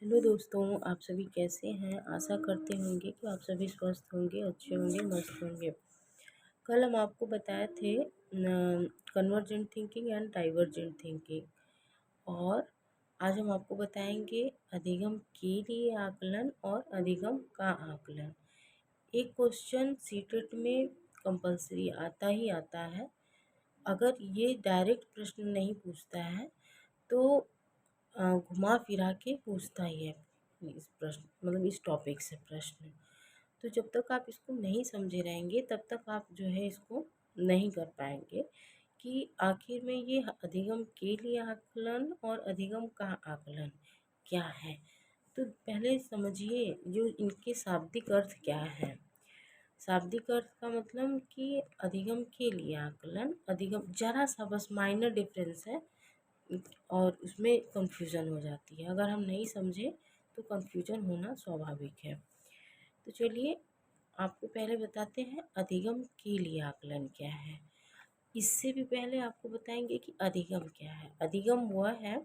Hello दोस्तों, आप सभी कैसे हैं। आशा करते होंगे कि आप सभी स्वस्थ होंगे, अच्छे होंगे, मस्त होंगे। कल हम आपको बताए थे convergent thinking and divergent thinking, और आज हम आपको बताएंगे अधिगम के लिए आकलन और अधिगम का आकलन। एक क्वेश्चन सीटेट में कंपलसरी आता ही आता है। अगर ये डायरेक्ट प्रश्न नहीं पूछता है तो घुमा फिरा के पूछता ही है इस प्रश्न, मतलब इस टॉपिक से प्रश्न। तो जब तक आप इसको नहीं समझे रहेंगे तब तक आप जो है इसको नहीं कर पाएंगे कि आखिर में ये अधिगम के लिए आकलन और अधिगम का आकलन क्या है। तो पहले समझिए जो इनके शाब्दिक अर्थ क्या है। शाब्दिक अर्थ का मतलब कि अधिगम के लिए आकलन, अधिगम जरा सा बस माइनर डिफरेंस है और उसमें कंफ्यूजन हो जाती है। अगर हम नहीं समझे तो कंफ्यूजन होना स्वाभाविक है। तो चलिए आपको पहले बताते हैं अधिगम के लिए आकलन क्या है। इससे भी पहले आपको बताएंगे कि अधिगम क्या है। अधिगम वह है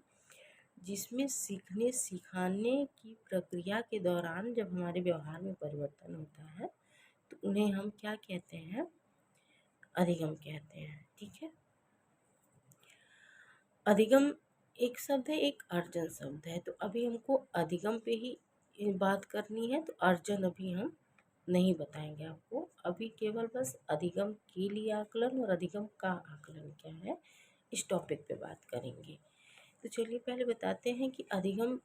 जिसमें सीखने सिखाने की प्रक्रिया के दौरान जब हमारे व्यवहार में परिवर्तन होता है तो उन्हें हम क्या कहते हैं, अधिगम कहते हैं। ठीक है। अधिगम एक शब्द है, एक अर्जन शब्द है। तो अभी हमको अधिगम पे ही बात करनी है, तो अर्जन अभी हम नहीं बताएंगे आपको। अभी केवल बस अधिगम के लिए आकलन और अधिगम का आकलन क्या है इस टॉपिक पे बात करेंगे। तो चलिए पहले बताते हैं कि अधिगम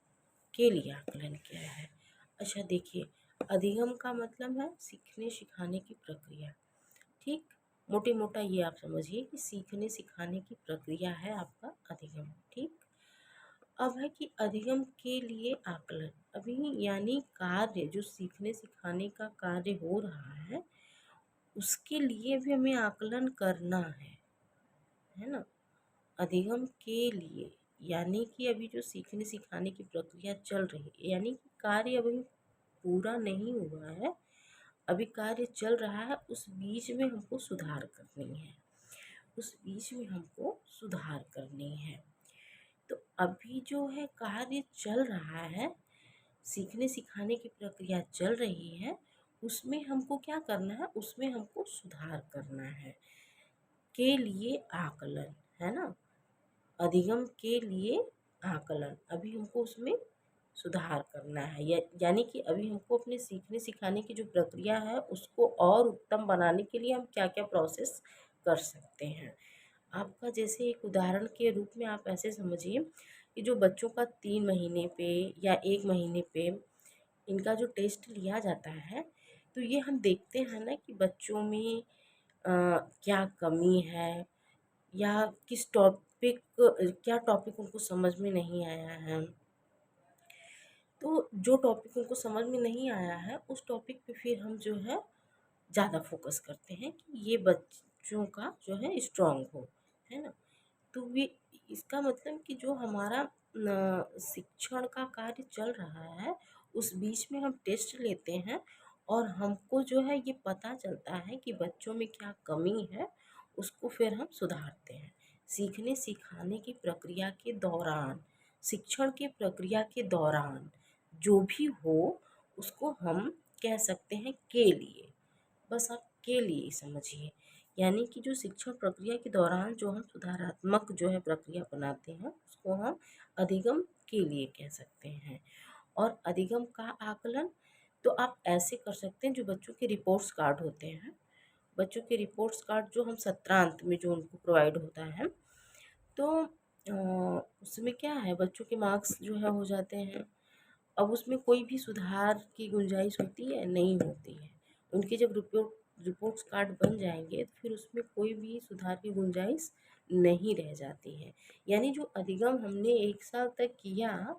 के लिए आकलन क्या है। अच्छा देखिए, अधिगम का मतलब है सीखने सिखाने की प्रक्रिया। ठीक, मोटे मोटा ये आप समझिए कि सीखने सिखाने की प्रक्रिया है आपका अधिगम। ठीक। अब है कि अधिगम के लिए आकलन, अभी यानी कार्य जो सीखने सिखाने का कार्य हो रहा है उसके लिए भी हमें आकलन करना है ना। अधिगम के लिए यानी कि अभी जो सीखने सिखाने की प्रक्रिया चल रही है, यानी कि कार्य अभी पूरा नहीं हुआ है, अभी कार्य चल रहा है, उस बीच में हमको सुधार करनी है, उस बीच में हमको सुधार करनी है। तो अभी जो है कार्य चल रहा है, सीखने सिखाने की प्रक्रिया चल रही है, उसमें हमको क्या करना है, उसमें हमको सुधार करना है। के लिए आकलन, है ना। अधिगम के लिए आकलन, अभी हमको उसमें सुधार करना है, यानी कि अभी हमको अपने सीखने सिखाने की जो प्रक्रिया है उसको और उत्तम बनाने के लिए हम क्या क्या प्रोसेस कर सकते हैं। आपका जैसे एक उदाहरण के रूप में आप ऐसे समझिए कि जो बच्चों का 3 महीने पे या 1 महीने पे इनका जो टेस्ट लिया जाता है, तो ये हम देखते हैं ना कि बच्चों में क्या कमी है या किस टॉपिक, क्या टॉपिक उनको समझ में नहीं आया है। तो जो टॉपिक उनको समझ में नहीं आया है उस टॉपिक पे फिर हम जो है ज़्यादा फोकस करते हैं कि ये बच्चों का जो है स्ट्रांग हो, है ना। तो ये इसका मतलब कि जो हमारा शिक्षण का कार्य चल रहा है उस बीच में हम टेस्ट लेते हैं और हमको जो है ये पता चलता है कि बच्चों में क्या कमी है, उसको फिर हम सुधारते हैं। सीखने सिखाने की प्रक्रिया के दौरान, शिक्षण की प्रक्रिया के दौरान जो भी हो उसको हम कह सकते हैं के लिए। बस आप के लिए समझिए, यानी कि जो शिक्षण प्रक्रिया के दौरान जो हम सुधारात्मक जो है प्रक्रिया अपनाते हैं उसको हम अधिगम के लिए कह सकते हैं। और अधिगम का आकलन तो आप ऐसे कर सकते हैं, जो बच्चों के रिपोर्ट्स कार्ड होते हैं, बच्चों के रिपोर्ट्स कार्ड जो हम सत्रांत में जो उनको प्रोवाइड होता है, तो उसमें क्या है बच्चों के मार्क्स जो है हो जाते हैं। अब उसमें कोई भी सुधार की गुंजाइश होती है, नहीं होती है। उनके जब रिपोर्ट्स कार्ड बन जाएंगे तो फिर उसमें कोई भी सुधार की गुंजाइश नहीं रह जाती है। यानी जो अधिगम हमने 1 साल तक किया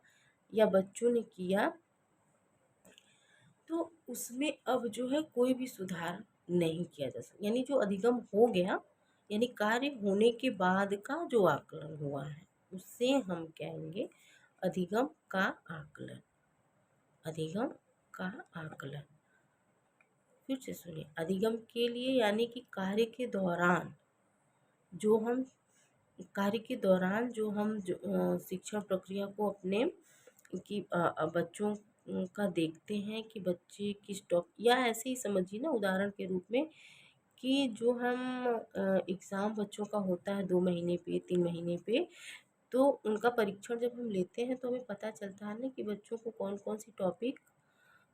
या बच्चों ने किया, तो उसमें अब जो है कोई भी सुधार नहीं किया जा सकता। यानी जो अधिगम हो गया, यानी कार्य होने के बाद का जो आकलन हुआ है उससे हम कहेंगे अधिगम का आकलन। अधिगम का आकलन, फिर से सुनिए, अधिगम के लिए यानी कि कार्य के दौरान जो हम शिक्षण प्रक्रिया को अपने कि बच्चों का देखते हैं कि बच्चे किस टॉप, या ऐसे ही समझिए ना उदाहरण के रूप में कि जो हम एग्ज़ाम बच्चों का होता है 2 महीने पे, 3 महीने पे, तो उनका परीक्षण जब हम लेते हैं तो हमें पता चलता है ना कि बच्चों को कौन-कौन सी टॉपिक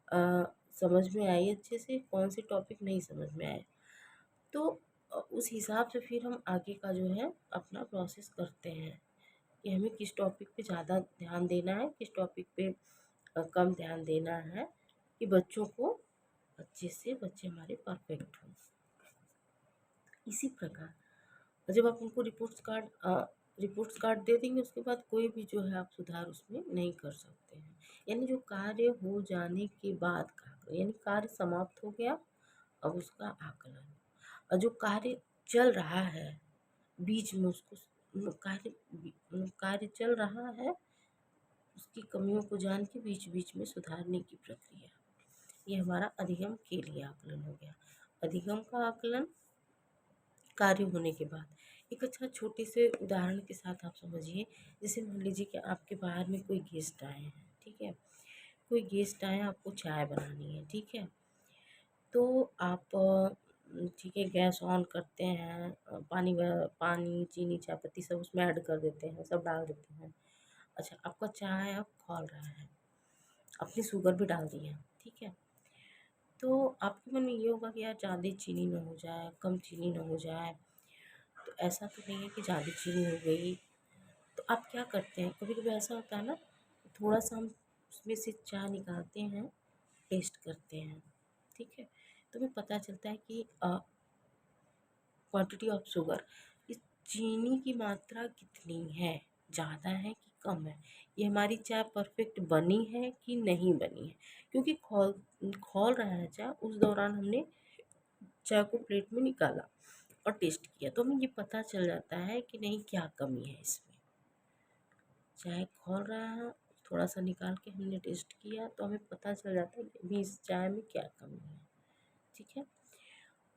अ, समझ में आई अच्छे से, कौन से टॉपिक नहीं समझ में आए। तो उस हिसाब से फिर हम आगे का जो है अपना प्रोसेस करते हैं कि हमें किस टॉपिक पे ज़्यादा ध्यान देना है, किस टॉपिक पे कम ध्यान देना है, कि बच्चों को अच्छे से बच्चे हमारे परफेक्ट हों। इसी प्रकार जब आप उनको रिपोर्ट्स कार्ड दे देंगे, उसके बाद कोई भी जो है आप सुधार उसमें नहीं कर सकते हैं। यानी जो कार्य हो जाने के बाद का, यानी कार्य समाप्त हो गया, अब उसका आकलन। और जो कार्य चल रहा है बीच में, उसको कार्य चल रहा है, उसकी कमियों को जान के बीच बीच में सुधारने की प्रक्रिया, ये हमारा अधिगम के लिए आकलन हो गया। अधिगम का आकलन कार्य होने के बाद। एक अच्छा छोटे से उदाहरण के साथ आप समझिए, जैसे मान लीजिए कि आपके बाहर में कोई गेस्ट आए हैं, ठीक है? कोई गेस्ट आए हैं, आपको चाय बनानी है, ठीक है? तो आप ठीक है, गैस ऑन करते हैं, पानी, चीनी, चाय पत्ती सब उसमें ऐड कर देते हैं, सब डाल देते हैं। अच्छा, आपका चाय अब खौल रहा है, आपने शुगर भी डाल दी है, ठीक है? तो आपके मन में ये होगा कि यार ज़्यादा चीनी ना हो जाए, कम चीनी ना हो जाए। तो ऐसा तो नहीं है कि ज़्यादा चीनी हो गई। तो आप क्या करते हैं, कभी कभी ऐसा होता है ना, थोड़ा सा हम उसमें से चाय निकालते हैं, टेस्ट करते हैं, ठीक है? तो हमें पता चलता है कि क्वांटिटी ऑफ शुगर, इस चीनी की मात्रा कितनी है, ज़्यादा है कि कम है, ये हमारी चाय परफेक्ट बनी है कि नहीं बनी है। क्योंकि खौल खौल रहा है चाय, उस दौरान हमने चाय को प्लेट में निकाला और टेस्ट किया, तो हमें ये पता चल जाता है कि नहीं क्या कमी है इसमें। चाय खौल रहा है, थोड़ा सा निकाल के हमने टेस्ट किया, तो हमें पता चल जाता है कि अभी इस चाय में क्या कमी है, ठीक है?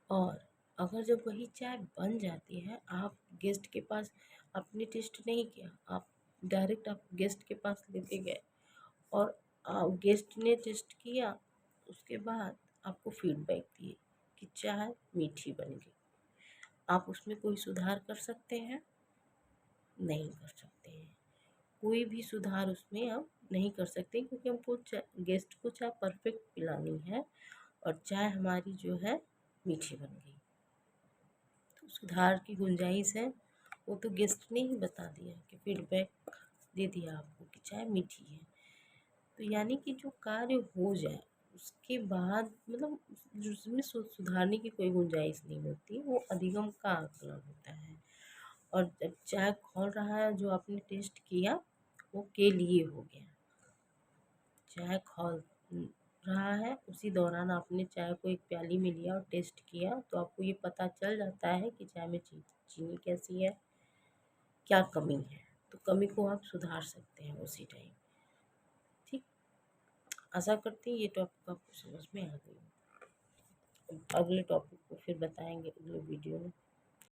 और अगर जब वही चाय बन जाती है, आप गेस्ट के पास, आपने टेस्ट नहीं किया, आप डायरेक्ट आप गेस्ट के पास लेके गए और गेस्ट ने टेस्ट किया, उसके बाद आपको फीडबैक दिए कि चाय मीठी बन गई। आप उसमें कोई सुधार कर सकते हैं? नहीं कर सकते हैं। कोई भी सुधार उसमें आप नहीं कर सकते, क्योंकि हमको गेस्ट को चाय परफेक्ट पिलानी है और चाय हमारी जो है मीठी बन गई। तो सुधार की गुंजाइश है, वो तो गेस्ट ने ही बता दिया कि फीडबैक दे दिया आपको कि चाय मीठी है। तो यानी कि जो कार्य हो जाए उसके बाद, मतलब उसमें सुधारने की कोई गुंजाइश नहीं होती, वो अधिगम का आकलन होता है। और जब चाय खौल रहा है, जो आपने टेस्ट किया वो के लिए हो गया। चाय खौल रहा है, उसी दौरान आपने चाय को एक प्याली में लिया और टेस्ट किया, तो आपको ये पता चल जाता है कि चाय में चीनी कैसी है, क्या कमी है। तो कमी को आप सुधार सकते हैं उसी टाइम, ठीक। आशा करती हूँ ये टॉपिक आपको समझ में आ गई। अगले टॉपिक को फिर बताएंगे अगले वीडियो में।